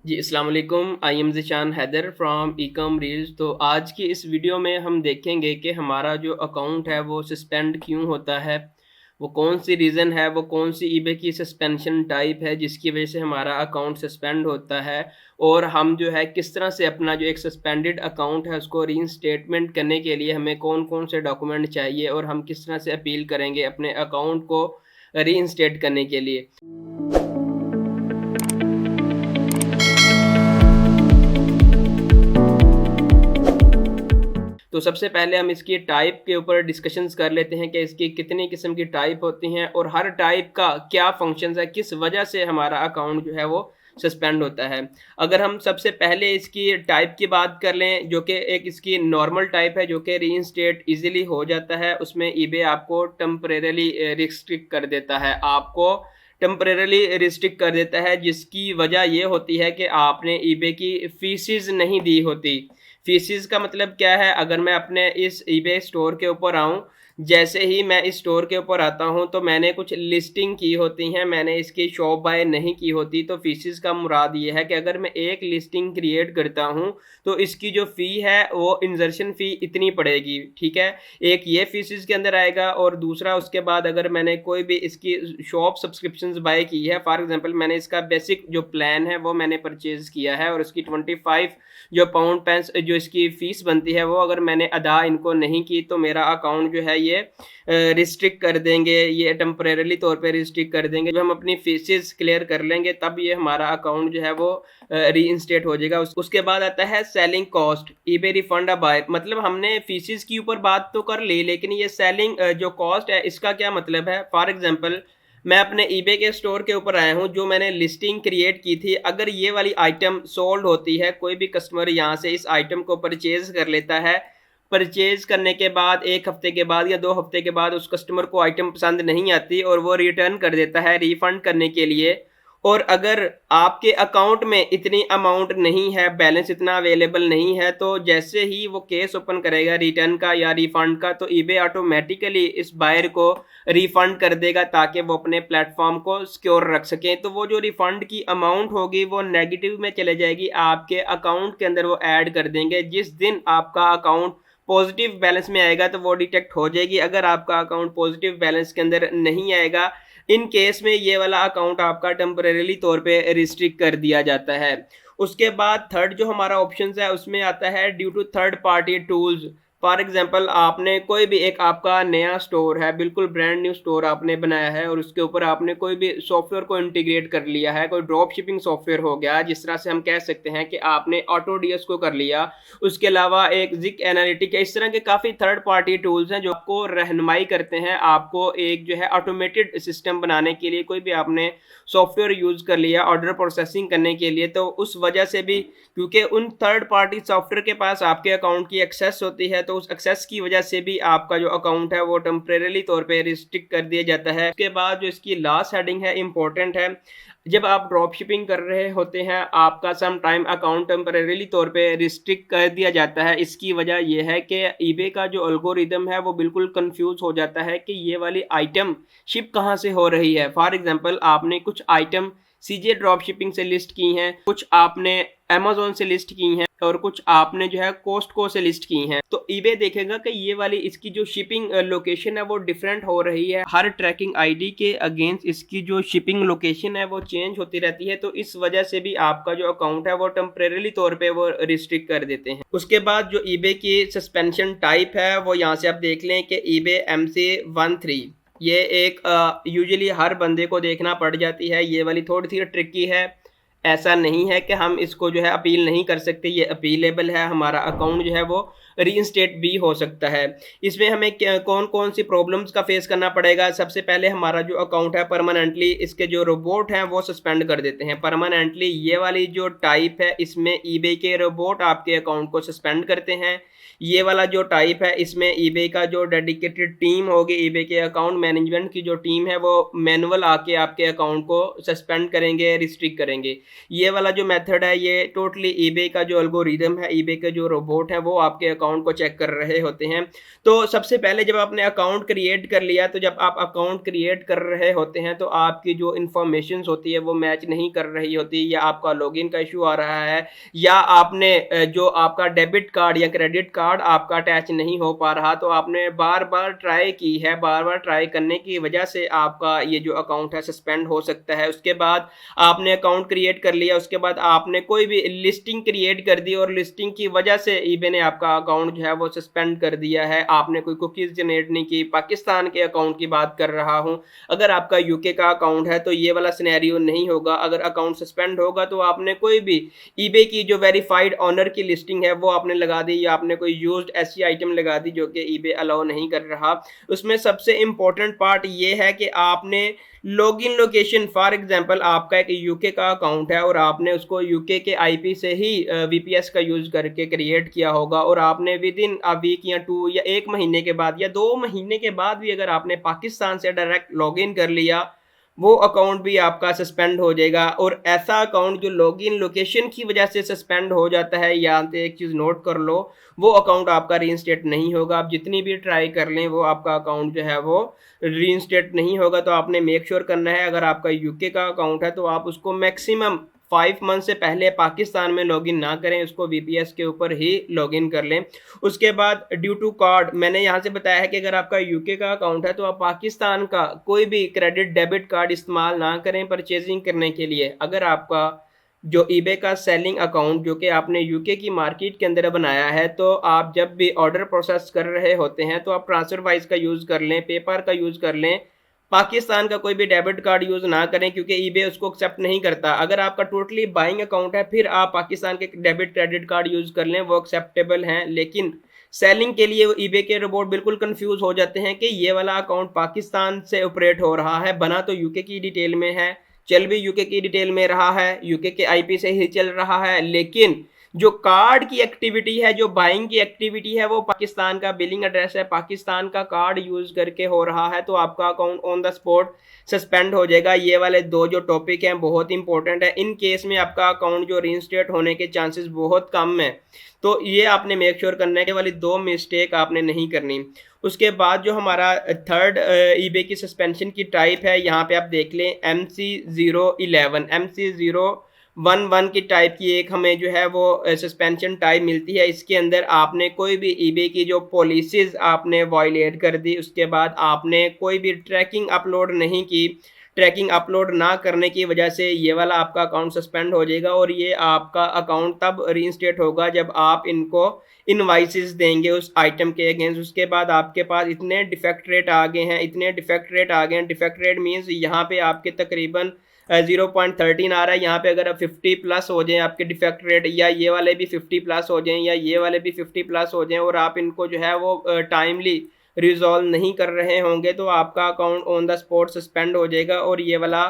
जी, अस्सलाम वालेकुम। I am Zeeshan Haider from Ecom Reels. तो आज की इस वीडियो में हम देखेंगे कि हमारा जो अकाउंट है वो सस्पेंड क्यों होता है, वो कौन-सी रीज़न है, वो कौन-सी ईबे की सस्पेंशन टाइप है जिसकी वज़ह से हमारा अकाउंट सस्पेंड होता है और हम जो है किस तरह से अपना जो एक सस्पेंडेड अकाउंट है उसको रीइंस्टेटमेंट करने के लिए हमें कौन-कौन से डॉक्यूमेंट चाहिए और हम किस तरह से अपील करेंगे अपने अकाउंट को रीइंस्टेट करने के लिए। तो सबसे पहले हम इसकी टाइप के ऊपर डिस्कशंस कर लेते हैं कि इसकी कितनी किस्म की टाइप होती हैं और हर टाइप का क्या फंक्शंस है, किस वजह से हमारा अकाउंट जो है वो सस्पेंड होता है। अगर हम सबसे पहले इसकी टाइप की बात कर लें, जो कि एक इसकी नॉर्मल टाइप है, जो कि रीइंस्टेट ईज़िली हो जाता है, उसमें ईबे आपको टेम्परेरीली रिस्ट्रिक्ट कर देता है। आपको टेम्परेरीली रिस्ट्रिक्ट कर देता है, जिसकी वजह ये होती है कि आपने ईबे की फीसेस नहीं दी होती। फीसेस का मतलब क्या है? अगर मैं अपने इस ईबे स्टोर के ऊपर आऊँ, जैसे ही मैं इस स्टोर के ऊपर आता हूँ, तो मैंने कुछ लिस्टिंग की होती हैं, मैंने इसकी शॉप बाय नहीं की होती। तो फीसेस का मुराद ये है कि अगर मैं एक लिस्टिंग क्रिएट करता हूँ, तो इसकी जो फ़ी है, वो इंसर्शन फ़ी इतनी पड़ेगी, ठीक है? एक ये फीसेस के अंदर आएगा और दूसरा उसके बाद अगर मैंने कोई भी इसकी शॉप सब्सक्रिप्शंस बाय की है, फॉर एग्ज़ाम्पल मैंने इसका बेसिक जो प्लान है, वो मैंने परचेज़ किया है और उसकी 25 जो पाउंड पेंस जो इसकी फ़ीस बनती है वो अगर मैंने अदा इनको नहीं की तो मेरा अकाउंट जो है ये रिस्ट्रिक्ट कर देंगे, ये टेम्परेरीली तौर पे रिस्ट्रिक्ट कर देंगे। जब हम अपनी फ़ीसेस क्लियर कर लेंगे तब ये हमारा अकाउंट जो है वो रीइंस्टेट हो जाएगा। उसके बाद आता है सेलिंग कॉस्ट, ईबे रिफंड अ बाय। मतलब हमने फ़ीसेस के ऊपर बात तो कर ली, लेकिन ये सेलिंग जो कॉस्ट है इसका क्या मतलब है? फॉर एग्ज़ाम्पल मैं अपने ईबे के स्टोर के ऊपर आया हूँ, जो मैंने लिस्टिंग क्रिएट की थी, अगर ये वाली आइटम सोल्ड होती है, कोई भी कस्टमर यहाँ से इस आइटम को परचेज़ कर लेता है, परचेज़ करने के बाद 1 हफ़्ते के बाद या 2 हफ़्ते के बाद उस कस्टमर को आइटम पसंद नहीं आती और वो रिटर्न कर देता है रिफ़ंड करने के लिए, और अगर आपके अकाउंट में इतनी अमाउंट नहीं है, बैलेंस इतना अवेलेबल नहीं है, तो जैसे ही वो केस ओपन करेगा रिटर्न का या रिफ़ंड का, तो ईबे ऑटोमैटिकली इस बायर को रिफ़ंड कर देगा ताकि वो अपने प्लेटफ़ॉर्म को सिक्योर रख सकें। तो वो जो रिफ़ंड की अमाउंट होगी वो नेगेटिव में चले जाएगी, आपके अकाउंट के अंदर वो ऐड कर देंगे। जिस दिन आपका अकाउंट पॉज़िटिव बैलेंस में आएगा तो वो डिटेक्ट हो जाएगी। अगर आपका अकाउंट पॉज़िटिव बैलेंस के अंदर नहीं आएगा, इन केस में ये वाला अकाउंट आपका टेम्परेरीली तौर पे रिस्ट्रिक्ट कर दिया जाता है। उसके बाद थर्ड जो हमारा ऑप्शंस है उसमें आता है due to third party tools. For example आपने कोई भी एक आपका नया स्टोर है, बिल्कुल ब्रांड न्यू स्टोर आपने बनाया है और उसके ऊपर आपने कोई भी सॉफ्टवेयर को इंटीग्रेट कर लिया है, कोई ड्रॉप शिपिंग सॉफ्टवेयर हो गया, जिस तरह से हम कह सकते हैं कि आपने ऑटोडीएस को कर लिया, उसके अलावा एक ज़िक एनालिटिक है। इस तरह के काफ़ी थर्ड पार्टी टूल्स हैं जो आपको रहनुमाई करते हैं, आपको एक जो है ऑटोमेटेड सिस्टम बनाने के लिए कोई भी आपने सॉफ्टवेयर यूज़ कर लिया ऑर्डर प्रोसेसिंग करने के लिए, तो उस वजह से भी, क्योंकि उन थर्ड पार्टी सॉफ्टवेयर के पास आपके अकाउंट की एक्सेस होती है, तो उस एक्सेस की वजह से भी आपका जो अकाउंट है वो टेम्परेरीली तौर पे रिस्ट्रिक्ट कर दिया जाता है। उसके बाद जो इसकी लास्ट हेडिंग है इम्पोर्टेंट है, जब आप ड्रॉप शिपिंग कर रहे होते हैं आपका सम टाइम अकाउंट टेम्परेरीली तौर पे रिस्ट्रिक्ट कर दिया जाता है। इसकी वजह ये है कि ईबे का जो एल्गोरिदम है वो बिल्कुल कंफ्यूज हो जाता है कि ये वाली आइटम शिप कहाँ से हो रही है। फॉर एग्जांपल आपने कुछ आइटम सीजे ड्रॉप शिपिंग से लिस्ट की हैं, कुछ आपने अमेज़न से लिस्ट की हैं और कुछ आपने जो है कॉस्टको से लिस्ट की हैं। तो ईबे देखेगा कि ये वाली इसकी जो शिपिंग लोकेशन है वो डिफरेंट हो रही है। हर ट्रैकिंग आईडी के अगेंस्ट इसकी जो शिपिंग लोकेशन है वो चेंज होती रहती है। तो इस वजह से भी आपका जो अकाउंट है वो टेम्परेरीली तौर पे वो रिस्ट्रिक्ट कर देते हैं। उसके बाद जो ईबे की सस्पेंशन टाइप है वो यहाँ से आप देख लें कि ईबे MC13, ये एक यूजुअली हर बंदे को देखना पड़ जाती है। ये वाली थोड़ी सी ट्रिकी है, ऐसा नहीं है कि हम इसको जो है अपील नहीं कर सकते, ये अपीलेबल है। हमारा अकाउंट जो है वो रीइंस्टेट भी हो सकता है। इसमें हमें कौन कौन सी प्रॉब्लम्स का फेस करना पड़ेगा? सबसे पहले हमारा जो अकाउंट है परमानेंटली इसके जो रोबोट हैं वो सस्पेंड कर देते हैं परमानेंटली। ये वाली जो टाइप है इसमें ईबे के रोबोट आपके अकाउंट को सस्पेंड करते हैं। ये वाला जो टाइप है इसमें ईबे का जो डेडिकेटेड टीम होगी, ईबे के अकाउंट मैनेजमेंट की जो टीम है वो मैनुअल आके आपके अकाउंट को सस्पेंड करेंगे, रिस्ट्रिक्ट करेंगे। ये वाला जो मेथड है ये टोटली ईबे का जो एल्गोरिदम है, ईबे के जो रोबोट है वो आपके अकाउंट को चेक कर रहे होते हैं। तो सबसे पहले जब आपने अकाउंट क्रिएट कर लिया, तो जब आप अकाउंट क्रिएट कर रहे होते हैं तो आपकी जो इन्फॉर्मेशन होती है वो मैच नहीं कर रही होती, या आपका लॉगिन का इशू आ रहा है, या आपने जो आपका डेबिट कार्ड या क्रेडिट कार्ड आपका अटैच नहीं हो पा रहा, तो आपने बार बार ट्राई की है, बार बार ट्राई करने की वजह से आपका ये जो अकाउंट है सस्पेंड हो सकता है। उसके बाद आपने अकाउंट क्रिएट कर लिया, उसके बाद आपने कोई भी लिस्टिंग क्रिएट कर दी और लिस्टिंग की वजह से ईबे ने आपका अकाउंट जो है वो सस्पेंड कर दिया है। आपने कोई कुकीज जनरेट नहीं की, पाकिस्तान के अकाउंट की बात कर रहा हूं। अगर आपका यूके का अकाउंट है तो ये वाला सिनेरियो नहीं होगा। अगर अकाउंट सस्पेंड होगा तो आपने कोई भी ईबे की जो वेरीफाइड ऑनर की लिस्टिंग है वो आपने लगा दी, या आपने कोई यूज्ड ऐसी आइटम लगा दी जो कि ईबे अलाउ नहीं कर रहा। उसमें सबसे इंपॉर्टेंट पार्ट ये है कि आपने लॉगिन लोकेशन, फॉर एग्जांपल आपका एक यूके का अकाउंट है और आपने उसको यूके के आईपी से ही वीपीएस का यूज करके क्रिएट किया होगा, और आपने विद इन अ वीक या 2 या 1 महीने के बाद या 2 महीने के बाद भी अगर आपने पाकिस्तान से डायरेक्ट लॉगिन कर लिया, वो अकाउंट भी आपका सस्पेंड हो जाएगा। और ऐसा अकाउंट जो लॉगिन लोकेशन की वजह से सस्पेंड हो जाता है, यहाँ पे एक चीज़ नोट कर लो, वो अकाउंट आपका रीइंस्टेट नहीं होगा। आप जितनी भी ट्राई कर लें वो आपका अकाउंट जो है वो रीइंस्टेट नहीं होगा। तो आपने मेक श्योर करना है, अगर आपका यूके का अकाउंट है तो आप उसको मैक्सिमम 5 मंथ से पहले पाकिस्तान में लॉगिन ना करें, उसको वीपीएस के ऊपर ही लॉगिन कर लें। उसके बाद ड्यू टू कार्ड, मैंने यहाँ से बताया है कि अगर आपका यूके का अकाउंट है तो आप पाकिस्तान का कोई भी क्रेडिट डेबिट कार्ड इस्तेमाल ना करें परचेजिंग करने के लिए। अगर आपका जो ईबे का सेलिंग अकाउंट जो कि आपने यूके की मार्केट के अंदर बनाया है, तो आप जब भी ऑर्डर प्रोसेस कर रहे होते हैं तो आप ट्रांसफर वाइज का यूज़ कर लें, पेपर का यूज़ कर लें, पाकिस्तान का कोई भी डेबिट कार्ड यूज़ ना करें, क्योंकि ईबे उसको एक्सेप्ट नहीं करता। अगर आपका टोटली बाइंग अकाउंट है फिर आप पाकिस्तान के डेबिट क्रेडिट कार्ड यूज़ कर लें, वो एक्सेप्टेबल हैं। लेकिन सेलिंग के लिए ईबे के रोबोट बिल्कुल कंफ्यूज हो जाते हैं कि ये वाला अकाउंट पाकिस्तान से ऑपरेट हो रहा है, बना तो यूके की डिटेल में है, चल भी यूके की डिटेल में रहा है, यूके के आईपी से ही चल रहा है, लेकिन जो कार्ड की एक्टिविटी है, जो बाइंग की एक्टिविटी है, वो पाकिस्तान का बिलिंग एड्रेस है, पाकिस्तान का कार्ड यूज करके हो रहा है, तो आपका account on the spot suspend हो जाएगा। ये वाले दो जो टॉपिक हैं बहुत इंपॉर्टेंट है। इन केस में आपका अकाउंट जो रीइंस्टेट होने के चांसेस बहुत कम है, तो ये आपने मेक श्योर करने के वाली 2 मिस्टेक आपने नहीं करनी। उसके बाद जो हमारा थर्ड ईबे की सस्पेंशन की टाइप है, यहाँ पे आप देख लें MC011 MC011 की टाइप की एक हमें जो है वो सस्पेंशन टाइप मिलती है। इसके अंदर आपने कोई भी ईबे की जो पॉलिसीज आपने वायलेट कर दी, उसके बाद आपने कोई भी ट्रैकिंग अपलोड नहीं की, ट्रैकिंग अपलोड ना करने की वजह से ये वाला आपका अकाउंट सस्पेंड हो जाएगा। और ये आपका अकाउंट तब रीइंस्टेट होगा जब आप इनको इनवाइसेस देंगे उस आइटम के अगेंस्ट। उसके बाद आपके पास इतने डिफेक्ट रेट आ गए हैं, इतने डिफेक्ट रेट आ गए हैं, डिफेक्ट रेट मीन्स यहाँ पे आपके तकरीबन 0.13 आ रहा है। यहाँ पे अगर आप 50 प्लस हो जाएं आपके डिफेक्ट रेट, या ये वाले भी 50 प्लस हो जाएं, या ये वाले भी 50 प्लस हो जाएं, और आप इनको जो है वो टाइमली रिजॉल्व नहीं कर रहे होंगे, तो आपका account on the spot suspend हो जाएगा। और ये वाला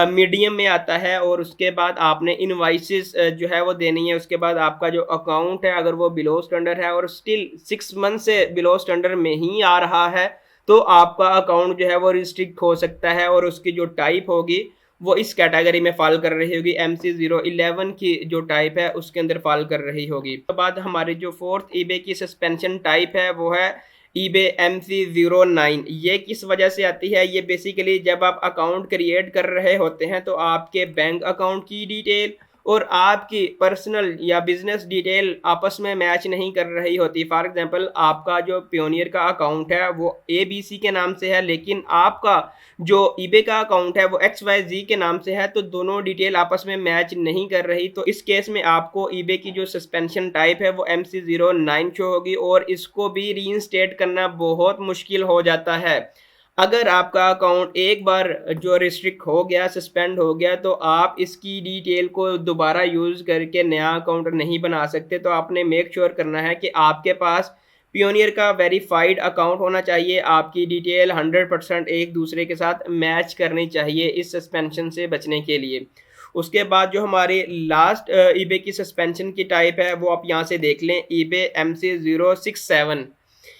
मीडियम में आता है। और उसके बाद आपने इनवाइसेस जो है वो देनी है। उसके बाद आपका जो अकाउंट है अगर वो बिलो स्टैंडर्ड है और स्टिल 6 मंथ से बिलो स्टैंडर्ड में ही आ रहा है, तो आपका अकाउंट जो है वो रिस्ट्रिक्ट हो सकता है, और उसकी जो टाइप होगी वो इस कैटेगरी में फॉल कर रही होगी, MC011 की जो टाइप है उसके अंदर फॉल कर रही होगी। उसके बाद हमारी जो फोर्थ ईबे की सस्पेंशन टाइप है वो है ईबे MC09। ये किस वजह से आती है? ये बेसिकली जब आप अकाउंट क्रिएट कर रहे होते हैं तो आपके बैंक अकाउंट की डिटेल और आपकी पर्सनल या बिजनेस डिटेल आपस में मैच नहीं कर रही होती। फॉर एग्जांपल आपका जो पियोनियर का अकाउंट है वो ABC के नाम से है, लेकिन आपका जो ईबे का अकाउंट है वो XYZ के नाम से है, तो दोनों डिटेल आपस में मैच नहीं कर रही। तो इस केस में आपको ईबे की जो सस्पेंशन टाइप है वो MC09 शो होगी, और इसको भी रीइंस्टेट करना बहुत मुश्किल हो जाता है। अगर आपका अकाउंट एक बार जो रिस्ट्रिक्ट हो गया, सस्पेंड हो गया, तो आप इसकी डिटेल को दोबारा यूज़ करके नया अकाउंट नहीं बना सकते। तो आपने मेक श्योर करना है कि आपके पास पियोनियर का वेरीफाइड अकाउंट होना चाहिए, आपकी डिटेल 100% एक दूसरे के साथ मैच करनी चाहिए इस सस्पेंशन से बचने के लिए। उसके बाद जो हमारी लास्ट ईबे की सस्पेंशन की टाइप है वो आप यहाँ से देख लें, ईबे MC067।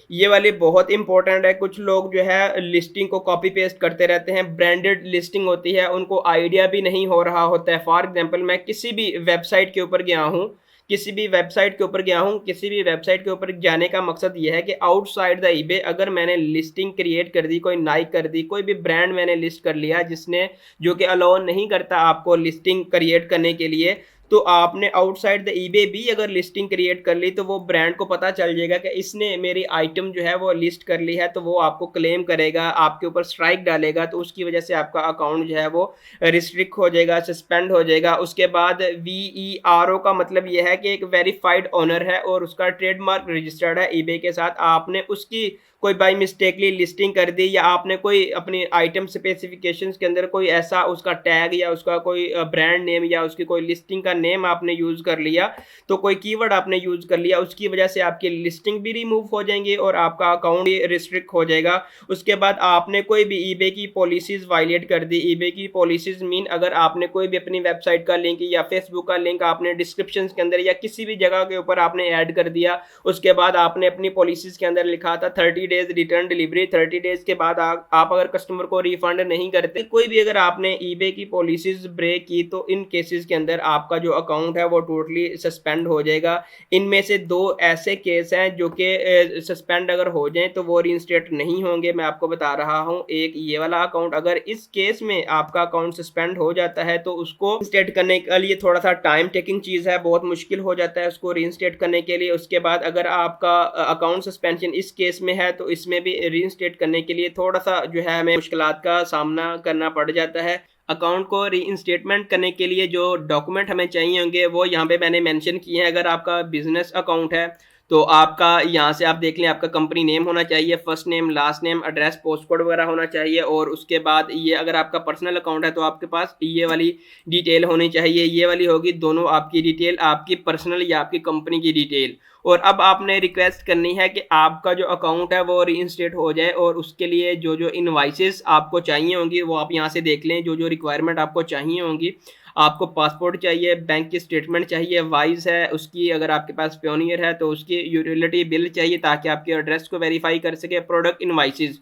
ये वाली बहुत इंपॉर्टेंट है। कुछ लोग जो है लिस्टिंग को कॉपी पेस्ट करते रहते हैं, ब्रांडेड लिस्टिंग होती है, उनको आइडिया भी नहीं हो रहा होता है। फॉर एग्जांपल मैं किसी भी वेबसाइट के ऊपर गया हूँ, किसी भी वेबसाइट के ऊपर गया हूँ, किसी भी वेबसाइट के ऊपर जाने का मकसद ये है कि आउटसाइड द ईबे अगर मैंने लिस्टिंग क्रिएट कर दी, कोई नाइक कर दी, कोई भी ब्रांड मैंने लिस्ट कर लिया जिसने जो कि अलाउ नहीं करता आपको लिस्टिंग क्रिएट करने के लिए, तो आपने आउटसाइड द ईबे भी अगर लिस्टिंग क्रिएट कर ली तो वो ब्रांड को पता चल जाएगा कि इसने मेरी आइटम जो है वो लिस्ट कर ली है, तो वो आपको क्लेम करेगा, आपके ऊपर स्ट्राइक डालेगा, तो उसकी वजह से आपका अकाउंट जो है वो रिस्ट्रिक्ट हो जाएगा, सस्पेंड हो जाएगा। उसके बाद VERO का मतलब ये है कि एक वेरीफाइड ओनर है और उसका ट्रेडमार्क रजिस्टर्ड है ईबे के साथ। आपने उसकी कोई बाई मिस्टेकली लिस्टिंग कर दी या आपने कोई अपनी आइटम स्पेसिफिकेशंस के अंदर कोई ऐसा उसका टैग या उसका कोई ब्रांड नेम या उसकी कोई लिस्टिंग का नेम आपने यूज़ कर लिया, तो कोई कीवर्ड आपने यूज़ कर लिया, उसकी वजह से आपकी लिस्टिंग भी रिमूव हो जाएंगी और आपका अकाउंट भी रिस्ट्रिक्ट हो जाएगा। उसके बाद आपने कोई भी ईबे की पॉलिसीज़ वायलेट कर दी। ईबे की पॉलिसीज़ मीन अगर आपने कोई भी अपनी वेबसाइट का लिंक या फेसबुक का लिंक आपने डिस्क्रिप्शन के अंदर या किसी भी जगह के ऊपर आपने ऐड कर दिया, उसके बाद आपने अपनी पॉलिसीज़ के अंदर लिखा था 30 डेज रिटर्न डिलीवरी, 30 डेज के बाद आप अगर कस्टमर को रिफंड नहीं करते, कोई भी अगर आपने ईबे की पॉलिसीज ब्रेक की, तो इन केसेस के अंदर आपका जो अकाउंट है वो टोटली सस्पेंड हो जाएगा। इनमें से 2 ऐसे केस हैं जो कि सस्पेंड अगर हो जाएं तो वो रीइंस्टेट नहीं होंगे, मैं आपको बता रहा हूं। एक ये वाला अकाउंट, अगर इस केस में आपका अकाउंट सस्पेंड हो जाता है तो उसको रीइंस्टेट करने के लिए थोड़ा सा टाइम टेकिंग चीज़ है, बहुत मुश्किल हो जाता है उसको रीइंस्टेट करने के लिए। उसके बाद अगर आपका अकाउंट सस्पेंशन इस केस में है तो इसमें भी रीइंस्टेट करने के लिए थोड़ा सा जो है हमें मुश्किलात का सामना करना पड़ जाता है। अकाउंट को रीइंस्टेटमेंट करने के लिए जो डॉक्यूमेंट हमें चाहिए होंगे वो यहाँ पे मैंने मेंशन किए हैं। अगर आपका बिजनेस अकाउंट है तो आपका यहाँ से आप देख लें, आपका कंपनी नेम होना चाहिए, first name, last name, address, post code वगैरह होना चाहिए। और उसके बाद ये अगर आपका पर्सनल अकाउंट है तो आपके पास ये वाली डिटेल होनी चाहिए, ये वाली होगी दोनों आपकी डिटेल, आपकी पर्सनल या आपकी कंपनी की डिटेल। और अब आपने रिक्वेस्ट करनी है कि आपका जो अकाउंट है वो रीइंस्टेट हो जाए, और उसके लिए जो जो इनवाइसेस आपको चाहिए होंगी वो आप यहाँ से देख लें। जो जो रिक्वायरमेंट आपको चाहिए होंगी, आपको पासपोर्ट चाहिए, बैंक की स्टेटमेंट चाहिए, वाइज है उसकी, अगर आपके पास प्योनियर है तो उसकी यूटिलिटी बिल चाहिए ताकि आपके एड्रेस को वेरीफाई कर सके, प्रोडक्ट इनवाइसेस,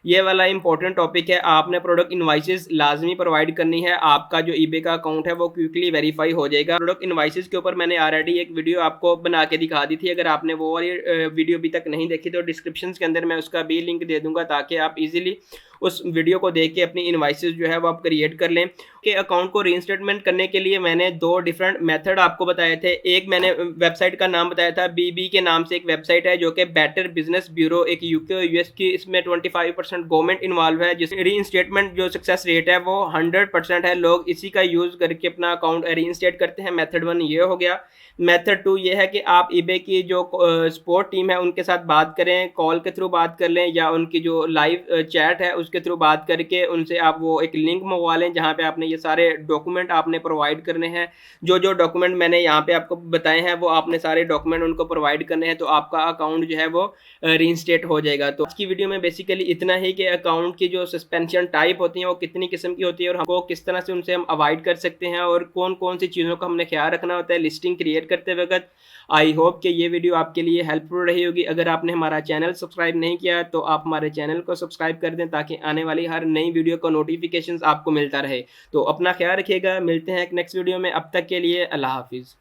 ये वाला इंपॉर्टेंट टॉपिक है। आपने प्रोडक्ट इनवाइसेस लाजमी प्रोवाइड करनी है, आपका जो ईबे का अकाउंट है वो क्विकली वेरीफाई हो जाएगा। प्रोडक्ट इनवाइसेस के ऊपर मैंने ऑलरेडी एक वीडियो आपको बना के दिखा दी थी, अगर आपने वो वाली वीडियो अभी तक नहीं देखी तो डिस्क्रिप्शन के अंदर मैं उसका भी लिंक दे दूंगा ताकि आप इजीली उस वीडियो को देख के अपनी इनवाइसेस जो है वो आप क्रिएट कर लें। कि अकाउंट को रीइंस्टेटमेंट करने के लिए मैंने 2 डिफरेंट मेथड आपको बताए थे। एक मैंने वेबसाइट का नाम बताया था, बीबी के नाम से एक वेबसाइट है जो कि बेटर बिजनेस ब्यूरो, एक यूके यूएस की, इसमें 25% गवर्नमेंट इन्वॉल्व है, जिस रीइंस्टेटमेंट जो सक्सेस रेट है वो 100% है। लोग इसी का यूज करके अपना अकाउंट रीइंस्टेट करते हैं। मेथड 1 ये हो गया। मेथड 2 ये है कि आप ईबे की जो सपोर्ट टीम है उनके साथ बात करें, कॉल के थ्रू बात कर लें या उनकी जो लाइव चैट है उसके थ्रू बात करके उनसे आप वो एक लिंक मंगवा लें जहाँ पे आपने ये सारे डॉक्यूमेंट आपने प्रोवाइड करने हैं। जो जो डॉक्यूमेंट मैंने यहाँ पे आपको बताए हैं वो आपने सारे डॉक्यूमेंट उनको प्रोवाइड करने हैं, तो आपका अकाउंट जो है वो रीइंस्टेट हो जाएगा। तो आज की वीडियो में बेसिकली इतना ही कि अकाउंट की जो सस्पेंशन टाइप होती हैं वो कितनी किस्म की होती है और हमको किस तरह से उनसे हम अवॉइड कर सकते हैं और कौन कौन सी चीज़ों का हमने ख्याल रखना होता है लिस्टिंग क्रिएट करते वक्त। आई होप कि ये वीडियो आपके लिए हेल्पफुल रही होगी। अगर आपने हमारा चैनल सब्सक्राइब नहीं किया तो आप हमारे चैनल को सब्सक्राइब कर दें ताकि आने वाली हर नई वीडियो का नोटिफिकेशन आपको मिलता रहे। तो अपना ख्याल रखिएगा, मिलते हैं एक नेक्स्ट वीडियो में, अब तक के लिए अल्लाह हाफिज़।